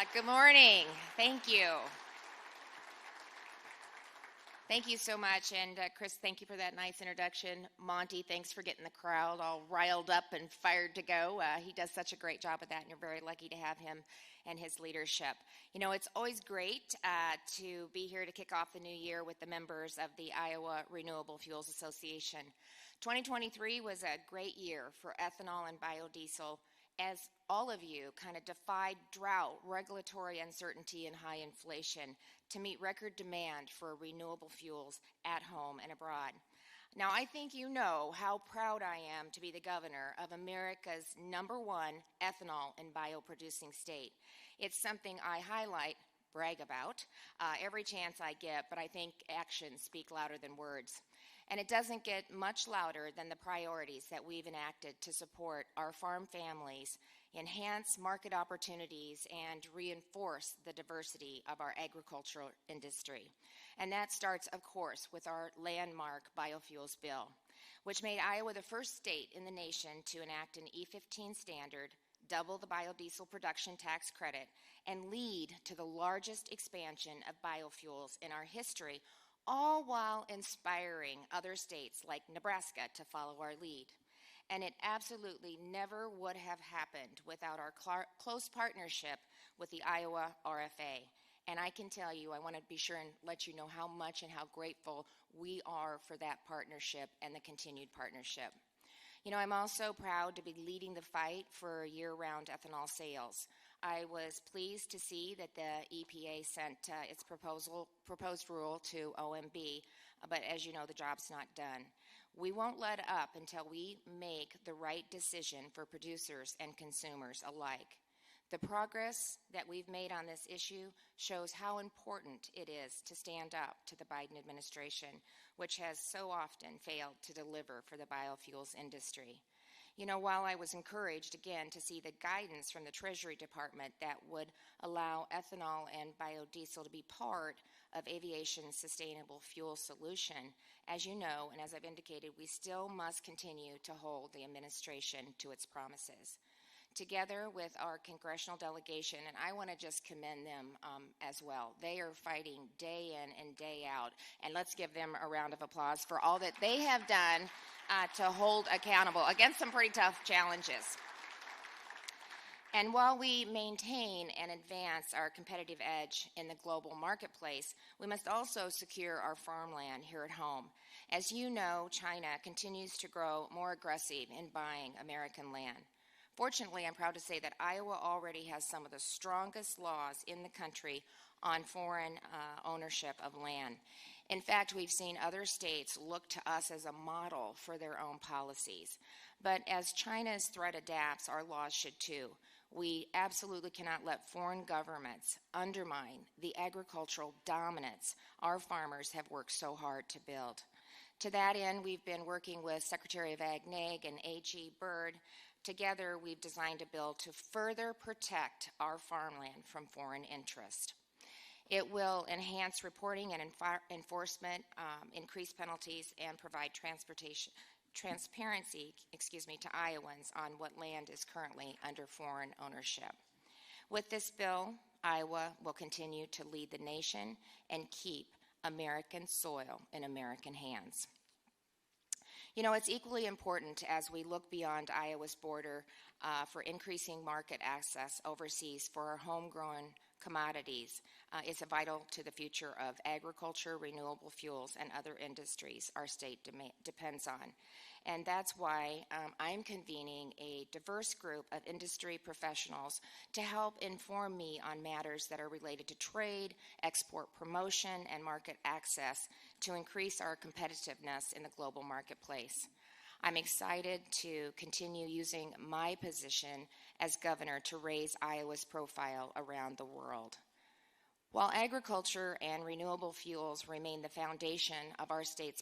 Good morning. Thank you. Thank you so much. And Chris, thank you for that nice introduction. Monty, thanks for getting the crowd all riled up and fired to go. He does such a great job of that, and you're very lucky to have him and his leadership. You know, it's always great to be here to kick off the new year with the members of the Iowa Renewable Fuels Association. 2023 was a great year for ethanol and biodiesel, as all of you kind of defied drought, regulatory uncertainty, and high inflation to meet record demand for renewable fuels at home and abroad. Now, I think you know how proud I am to be the governor of America's #1 ethanol and bioproducing state. It's something I highlight, brag about, every chance I get, but I think actions speak louder than words. And it doesn't get much louder than the priorities that we've enacted to support our farm families, enhance market opportunities, and reinforce the diversity of our agricultural industry. And that starts, of course, with our landmark biofuels bill, which made Iowa the first state in the nation to enact an E15 standard, double the biodiesel production tax credit, and lead to the largest expansion of biofuels in our history, all while inspiring other states like Nebraska to follow our lead. And it absolutely never would have happened without our close partnership with the Iowa RFA. And I can tell you, I want to be sure and let you know how much and how grateful we are for that partnership and the continued partnership. You know, I'm also proud to be leading the fight for year-round ethanol sales. I was pleased to see that the EPA sent its proposed rule to OMB, but as you know, the job's not done. We won't let up until we make the right decision for producers and consumers alike. The progress that we've made on this issue shows how important it is to stand up to the Biden administration, which has so often failed to deliver for the biofuels industry. You know, while I was encouraged, again, to see the guidance from the Treasury Department that would allow ethanol and biodiesel to be part of aviation's sustainable fuel solution, as you know, and as I've indicated, we still must continue to hold the administration to its promises. Together with our congressional delegation, and I want to just commend them as well. They are fighting day in and day out, and let's give them a round of applause for all that they have done to hold accountable against some pretty tough challenges. And while we maintain and advance our competitive edge in the global marketplace, we must also secure our farmland here at home. As you know, China continues to grow more aggressive in buying American land. Fortunately, I'm proud to say that Iowa already has some of the strongest laws in the country on foreign ownership of land. In fact, we've seen other states look to us as a model for their own policies. But as China's threat adapts, our laws should too. We absolutely cannot let foreign governments undermine the agricultural dominance our farmers have worked so hard to build. To that end, we've been working with Secretary of Ag Nag and AG Byrd. Together, we've designed a bill to further protect our farmland from foreign interest. It will enhance reporting and enforcement, increase penalties, and provide transparency to Iowans on what land is currently under foreign ownership. With this bill, Iowa will continue to lead the nation and keep American soil in American hands. You know, it's equally important as we look beyond Iowa's border for increasing market access overseas for our homegrown commodities. It's vital to the future of agriculture, renewable fuels, and other industries our state depends on. And that's why I'm convening a diverse group of industry professionals to help inform me on matters that are related to trade, export promotion, and market access to increase our competitiveness in the global marketplace. I'm excited to continue using my position as governor to raise Iowa's profile around the world. While agriculture and renewable fuels remain the foundation of our state's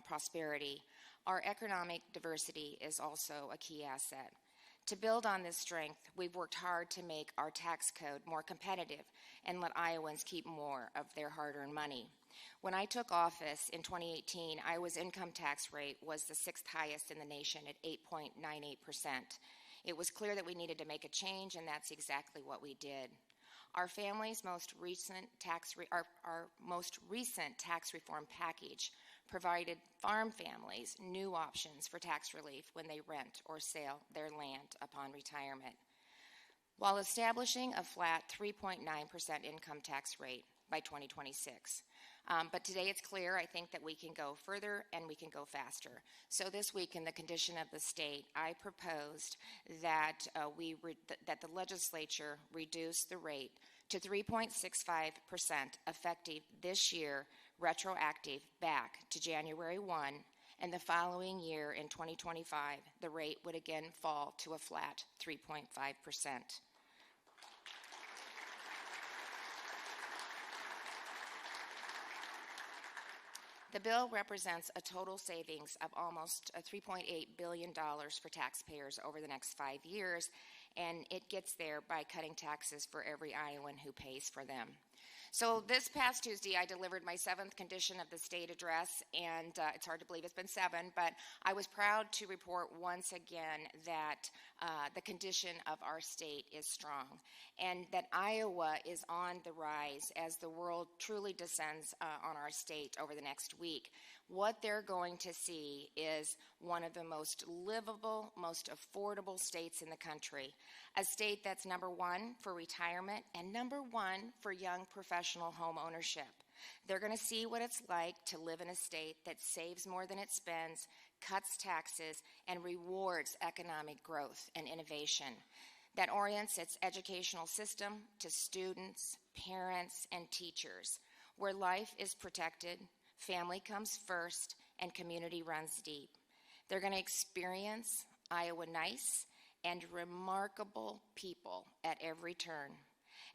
prosperity, our economic diversity is also a key asset. To build on this strength, we've worked hard to make our tax code more competitive and let Iowans keep more of their hard-earned money. When I took office in 2018, Iowa's income tax rate was the 6th highest in the nation at 8.98%. It was clear that we needed to make a change, and that's exactly what we did. Our family's most recent our most recent tax reform package provided farm families new options for tax relief when they rent or sell their land upon retirement, while establishing a flat 3.9% income tax rate by 2026. But today it's clear, I think, that we can go further and we can go faster. So this week in the condition of the state, I proposed that that the legislature reduce the rate to 3.65% effective this year, retroactive back to January 1, and the following year in 2025, the rate would again fall to a flat 3.5%. The bill represents a total savings of almost $3.8 billion for taxpayers over the next 5 years, and it gets there by cutting taxes for every Iowan who pays for them. So this past Tuesday, I delivered my 7th condition of the state address, and it's hard to believe it's been 7, but I was proud to report once again that the condition of our state is strong, and that Iowa is on the rise as the world truly descends on our state over the next week. What they're going to see is one of the most livable, most affordable states in the country, a state that's #1 for retirement and #1 for young professional home ownership. They're going to see what it's like to live in a state that saves more than it spends, cuts taxes, and rewards economic growth and innovation, that orients its educational system to students, parents, and teachers, where life is protected, family comes first, and community runs deep. They're going to experience Iowa nice and remarkable people at every turn.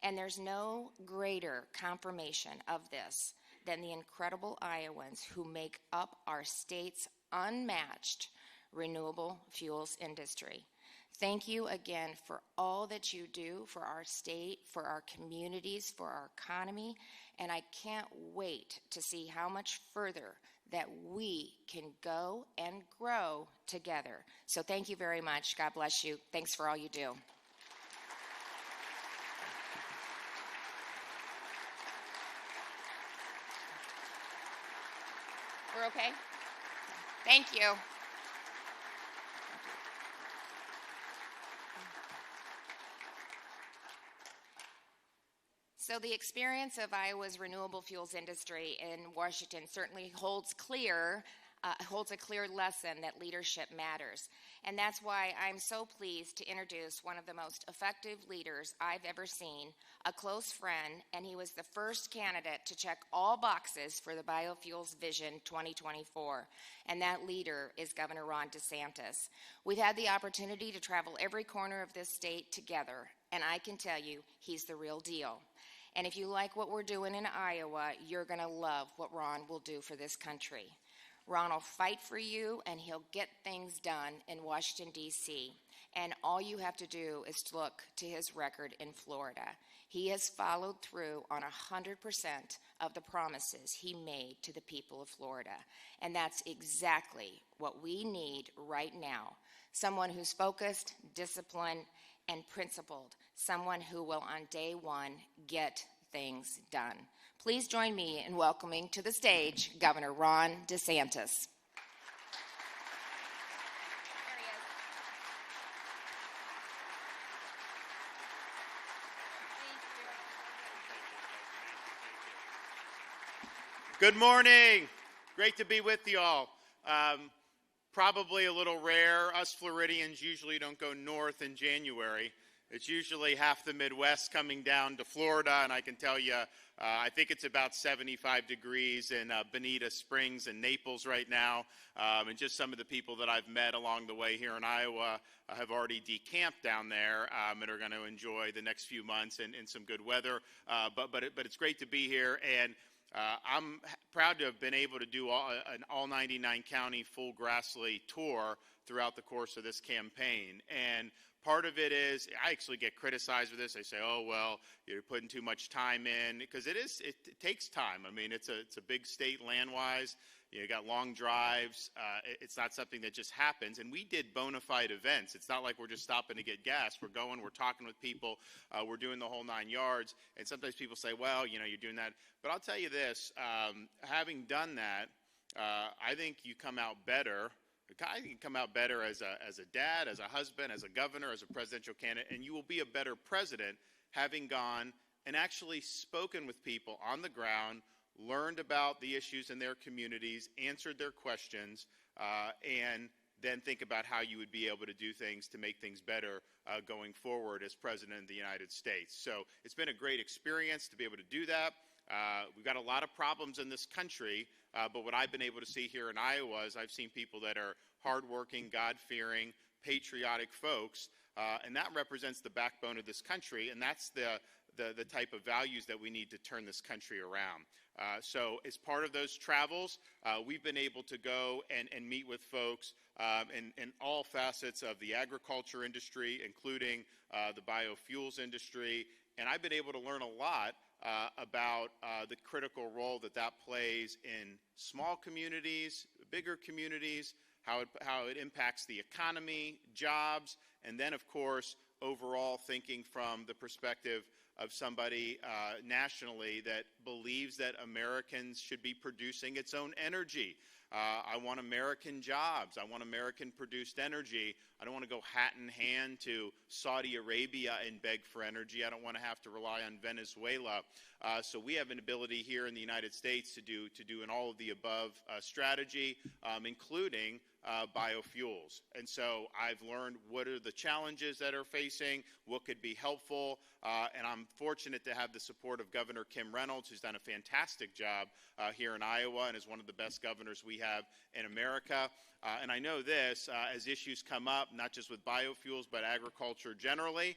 And there's no greater confirmation of this than the incredible Iowans who make up our state's unmatched renewable fuels industry. Thank you again for all that you do for our state, for our communities, for our economy, and I can't wait to see how much further that we can go and grow together. So thank you very much. God bless you. Thanks for all you do. We're okay? Thank you. So the experience of Iowa's renewable fuels industry in Washington certainly holds a clear lesson that leadership matters. And that's why I'm so pleased to introduce one of the most effective leaders I've ever seen, a close friend, and he was the first candidate to check all boxes for the Biofuels Vision 2024. And that leader is Governor Ron DeSantis. We've had the opportunity to travel every corner of this state together, and I can tell you he's the real deal. And if you like what we're doing in Iowa, you're going to love what Ron will do for this country. Ron will fight for you, and he'll get things done in Washington, D.C. And all you have to do is look to his record in Florida. He has followed through on 100% of the promises he made to the people of Florida. And that's exactly what we need right now. Someone who's focused, disciplined, and principled. Someone who will, on day one, get things done. Please join me in welcoming to the stage Governor Ron DeSantis. Good morning. Great to be with you all. Probably a little rare. Us Floridians usually don't go north in January. It's usually half the Midwest coming down to Florida, and I can tell you, I think it's about 75 degrees in Bonita Springs and Naples right now. And just some of the people that I've met along the way here in Iowa have already decamped down there and are going to enjoy the next few months in some good weather. But it's great to be here, and I'm proud to have been able to do an all 99 county full Grassley tour throughout the course of this campaign. And part of it is, I actually get criticized for this. They say, oh, well, you're putting too much time in, because it takes time. I mean, it's a big state land-wise, You got long drives. It's not something that just happens. And we did bona fide events. It's not like we're just stopping to get gas. We're going, we're talking with people, we're doing the whole 9 yards. And sometimes people say, well, you're doing that. But I'll tell you this, having done that, I think you come out better. I think you come out better as a dad, as a husband, as a governor, as a presidential candidate, and you will be a better president having gone and actually spoken with people on the ground, learned about the issues in their communities, answered their questions, and then think about how you would be able to do things to make things better going forward as President of the United States. So it's been a great experience to be able to do that. We've got a lot of problems in this country, but what I've been able to see here in Iowa is I've seen people that are hardworking, God-fearing, patriotic folks, and that represents the backbone of this country, and that's the type of values that we need to turn this country around. So as part of those travels, we've been able to go and meet with folks in all facets of the agriculture industry, including the biofuels industry, and I've been able to learn a lot about the critical role that plays in small communities, bigger communities, how it impacts the economy, jobs, and then, of course, overall thinking from the perspective of somebody nationally that believes that Americans should be producing its own energy. I want American jobs. I want American-produced energy. I don't want to go hat in hand to Saudi Arabia and beg for energy. I don't want to have to rely on Venezuela. So we have an ability here in the United States to do an all-of-the-above strategy, including biofuels. And so I've learned what are the challenges that are facing, what could be helpful, and I'm fortunate to have the support of Governor Kim Reynolds, who's done a fantastic job here in Iowa and is one of the best governors we have in America. And I know this, as issues come up, not just with biofuels, but agriculture generally,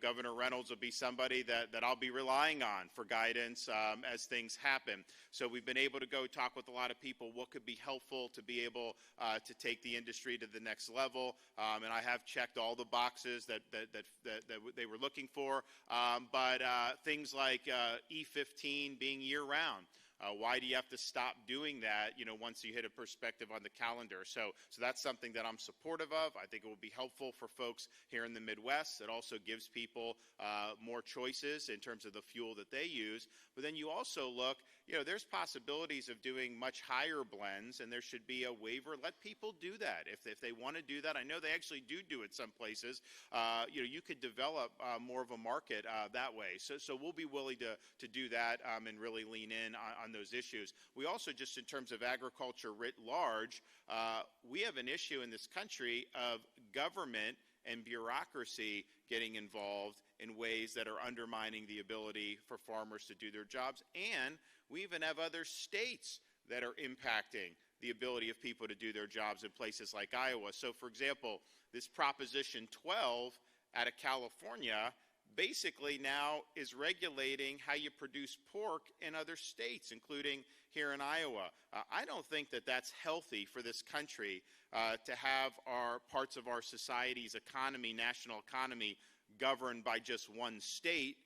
Governor Reynolds will be somebody that I'll be relying on for guidance as things happen. So we've been able to go talk with a lot of people, what could be helpful to be able to take the industry to the next level. And I have checked all the boxes that they were looking for. But things like E15 being year-round. Why do you have to stop doing that, once you hit a perspective on the calendar? So that's something that I'm supportive of. I think it will be helpful for folks here in the Midwest. It also gives people more choices in terms of the fuel that they use. But then you also look, there's possibilities of doing much higher blends, and there should be a waiver. Let people do that. If they want to do that, I know they actually do it some places. You could develop more of a market that way. So we'll be willing to do that and really lean in on those issues. We also, just in terms of agriculture writ large, we have an issue in this country of government and bureaucracy getting involved in ways that are undermining the ability for farmers to do their jobs. And we even have other states that are impacting the ability of people to do their jobs in places like Iowa. So, for example, this Proposition 12 out of California basically now is regulating how you produce pork in other states, including here in Iowa. I don't think that that's healthy for this country to have our parts of our society's economy, national economy, governed by just one state's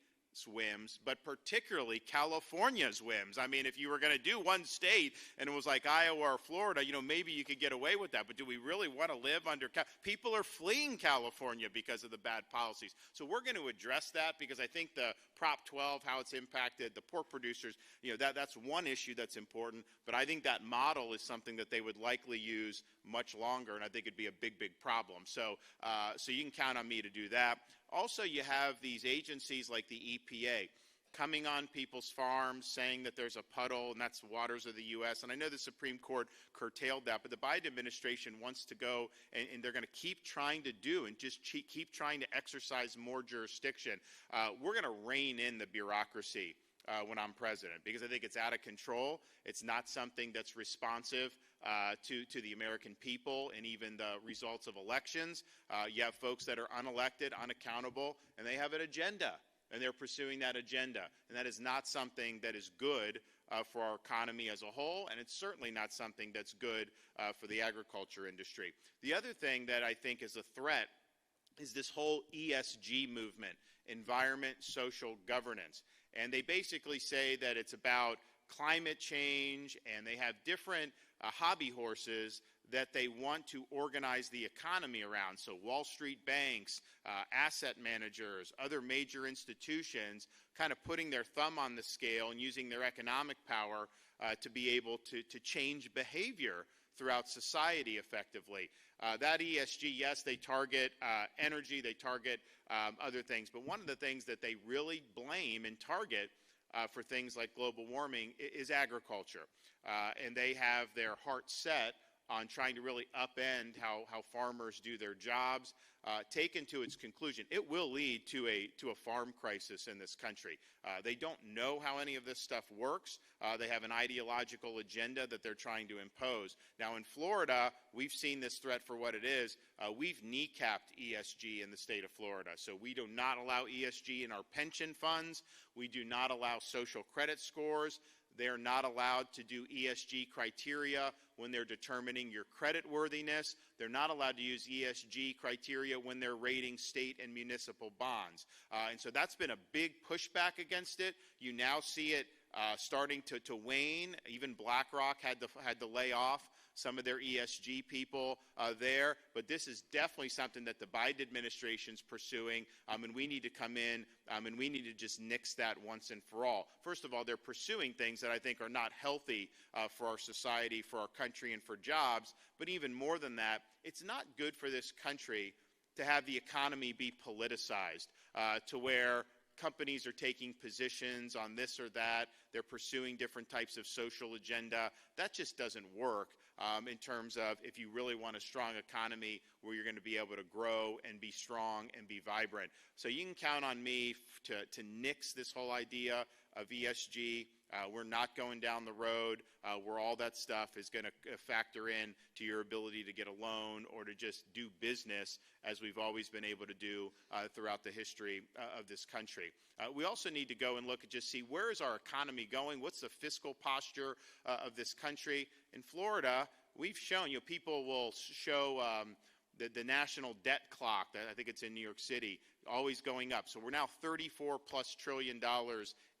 whims, but particularly California's whims. I mean, if you were going to do one state and it was like Iowa or Florida, maybe you could get away with that. But do we really want to live under people are fleeing California because of the bad policies. So we're going to address that, because I think the Prop 12, how it's impacted the pork producers, that's one issue that's important. But I think that model is something that they would likely use much longer, and I think it'd be a big problem. So you can count on me to do that. Also, you have these agencies like the EPA coming on people's farms, saying that there's a puddle and that's the waters of the U.S. And I know the Supreme Court curtailed that, but the Biden administration wants to go, and they're going to keep trying to do and just keep trying to exercise more jurisdiction. We're going to rein in the bureaucracy when I'm president, because I think it's out of control. It's not something that's responsive to the American people and even the results of elections. You have folks that are unelected, unaccountable, and they have an agenda, and they're pursuing that agenda. And that is not something that is good for our economy as a whole, and it's certainly not something that's good for the agriculture industry. The other thing that I think is a threat is this whole ESG movement, environment, social governance. And they basically say that it's about climate change, and they have different hobby horses that they want to organize the economy around. So Wall Street banks, asset managers, other major institutions kind of putting their thumb on the scale and using their economic power to be able to change behavior throughout society effectively. That ESG, yes, they target energy, they target other things, but one of the things that they really blame and target for things like global warming is agriculture. And they have their heart set on trying to really upend how farmers do their jobs. Taken to its conclusion, it will lead to a farm crisis in this country. They don't know how any of this stuff works. They have an ideological agenda that they're trying to impose. Now in Florida, we've seen this threat for what it is. We've kneecapped ESG in the state of Florida. So we do not allow ESG in our pension funds. We do not allow social credit scores. They're not allowed to do ESG criteria when they're determining your credit worthiness. They're not allowed to use ESG criteria when they're rating state and municipal bonds. And so that's been a big pushback against it. You now see it starting to wane. Even BlackRock had to lay off some of their ESG people there. But this is definitely something that the Biden administration's pursuing, and we need to come in and we need to just nix that once and for all. First of all, they're pursuing things that I think are not healthy for our society, for our country, and for jobs. But even more than that, it's not good for this country to have the economy be politicized to where companies are taking positions on this or that. They're pursuing different types of social agenda. That just doesn't work in terms of if you really want a strong economy where you're going to be able to grow and be strong and be vibrant. So you can count on me to nix this whole idea of ESG. We're not going down the road where all that stuff is going to factor in to your ability to get a loan or to just do business as we've always been able to do throughout the history of this country. We also need to go and look at just see where is our economy going, what's the fiscal posture of this country. In Florida, we've shown, people will show the national debt clock, I think it's in New York City, always going up. So we're now $34+ trillion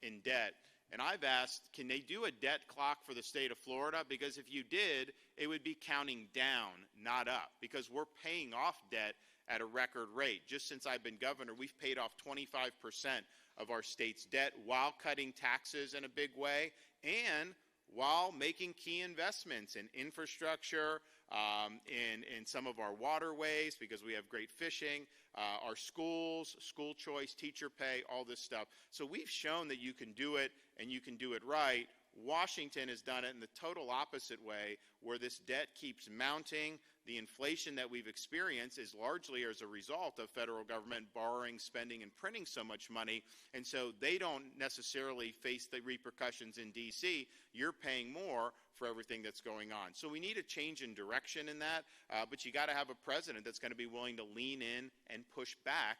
in debt. And I've asked, can they do a debt clock for the state of Florida? Because if you did, it would be counting down, not up, because we're paying off debt at a record rate. Just since I've been governor, we've paid off 25% of our state's debt while cutting taxes in a big way and while making key investments in infrastructure, in some of our waterways because we have great fishing, our schools, school choice, teacher pay, all this stuff. So we've shown that you can do it and you can do it right. Washington has done it in the total opposite way, where this debt keeps mounting. The inflation that we've experienced is largely as a result of federal government borrowing, spending, and printing so much money, and so they don't necessarily face the repercussions in D.C. You're paying more for everything that's going on. So we need a change in direction in that, but you got to have a president that's going to be willing to lean in and push back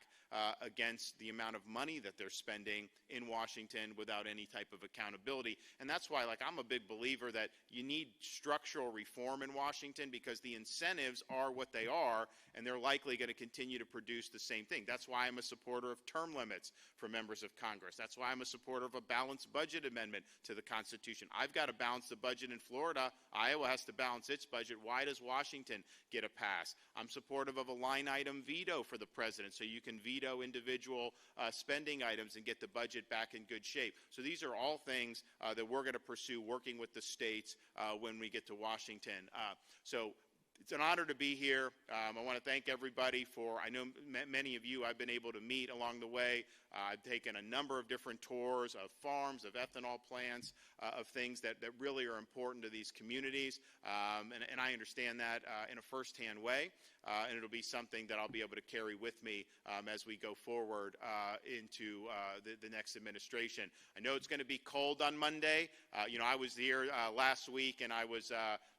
against the amount of money that they're spending in Washington without any type of accountability. And that's why, I'm a big believer that you need structural reform in Washington because the incentives are what they are, and they're likely going to continue to produce the same thing. That's why I'm a supporter of term limits for members of Congress. That's why I'm a supporter of a balanced budget amendment to the Constitution. I've got to balance the budget in Florida. Iowa has to balance its budget. Why does Washington get a pass? I'm supportive of a line item veto for the president, so you can veto individual spending items and get the budget back in good shape. So these are all things that we're going to pursue working with the states when we get to Washington. So it's an honor to be here. I want to thank everybody I know many of you I've been able to meet along the way. I've taken a number of different tours of farms, of ethanol plants, of things that really are important to these communities. And I understand that in a firsthand way. And it'll be something that I'll be able to carry with me as we go forward into the next administration. I know it's going to be cold on Monday. I was here last week, and I was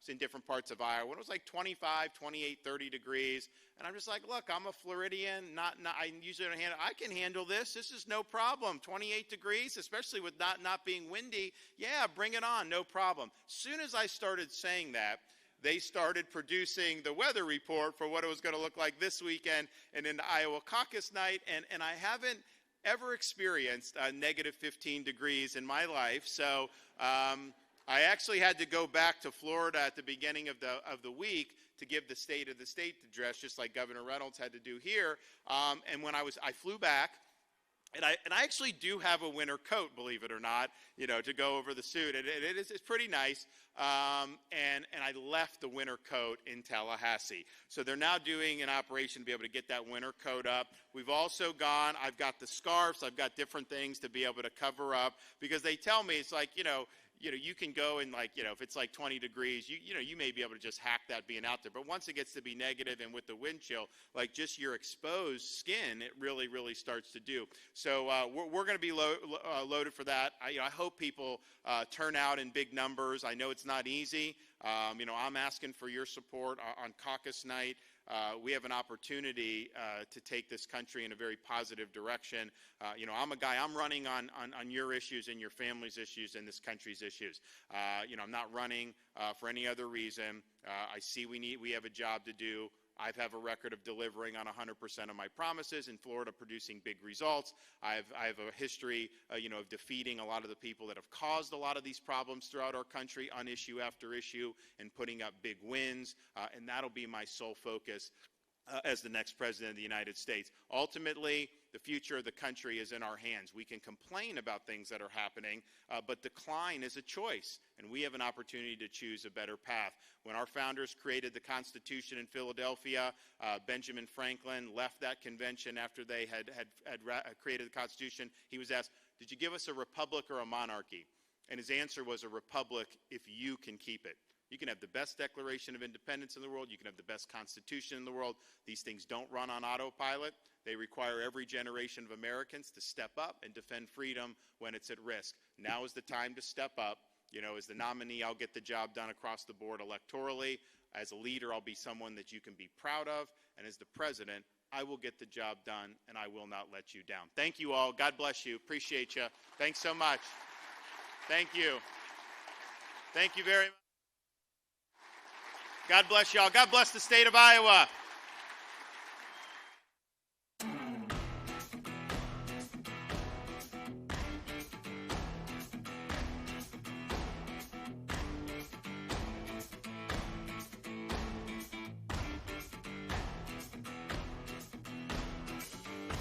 in different parts of Iowa. It was like 25, 28, 30 degrees. And I'm just like, look, I'm a Floridian. I usually don't handle. I can handle this. This is no problem. 28 degrees, especially with not being windy. Yeah, bring it on. No problem. As soon as I started saying that, they started producing the weather report for what it was going to look like this weekend and in the Iowa caucus night. And I haven't ever experienced negative 15 degrees in my life. So I actually had to go back to Florida at the beginning of the week to give the State of the State address, just like Governor Reynolds had to do here. And when I flew back, and I actually do have a winter coat, believe it or not, to go over the suit. It's pretty nice. And I left the winter coat in Tallahassee. So they're now doing an operation to be able to get that winter coat up. We've also I've got the scarves, I've got different things to be able to cover up, because they tell me it's like, you can go and if it's like 20 degrees, you may be able to just hack that being out there. But once it gets to be negative and with the wind chill, just your exposed skin, it really, really starts to do. So we're going to be loaded for that. I hope people turn out in big numbers. I know it's not easy. I'm asking for your support on caucus night. We have an opportunity to take this country in a very positive direction. I'm running on your issues and your family's issues and this country's issues. I'm not running for any other reason. I see we have a job to do. I have a record of delivering on 100% of my promises, in Florida producing big results. I have a history, of defeating a lot of the people that have caused a lot of these problems throughout our country on issue after issue and putting up big wins, and that'll be my sole focus as the next president of the United States. Ultimately, the future of the country is in our hands. We can complain about things that are happening, but decline is a choice, and we have an opportunity to choose a better path. When our founders created the Constitution in Philadelphia, Benjamin Franklin left that convention after they had created the Constitution. He was asked, "Did you give us a republic or a monarchy?" And his answer was, "A republic if you can keep it." You can have the best Declaration of Independence in the world. You can have the best Constitution in the world. These things don't run on autopilot. They require every generation of Americans to step up and defend freedom when it's at risk. Now is the time to step up. As the nominee, I'll get the job done across the board electorally. As a leader, I'll be someone that you can be proud of. And as the president, I will get the job done, and I will not let you down. Thank you all. God bless you. Appreciate you. Thanks so much. Thank you. Thank you very much. God bless y'all. God bless the state of Iowa.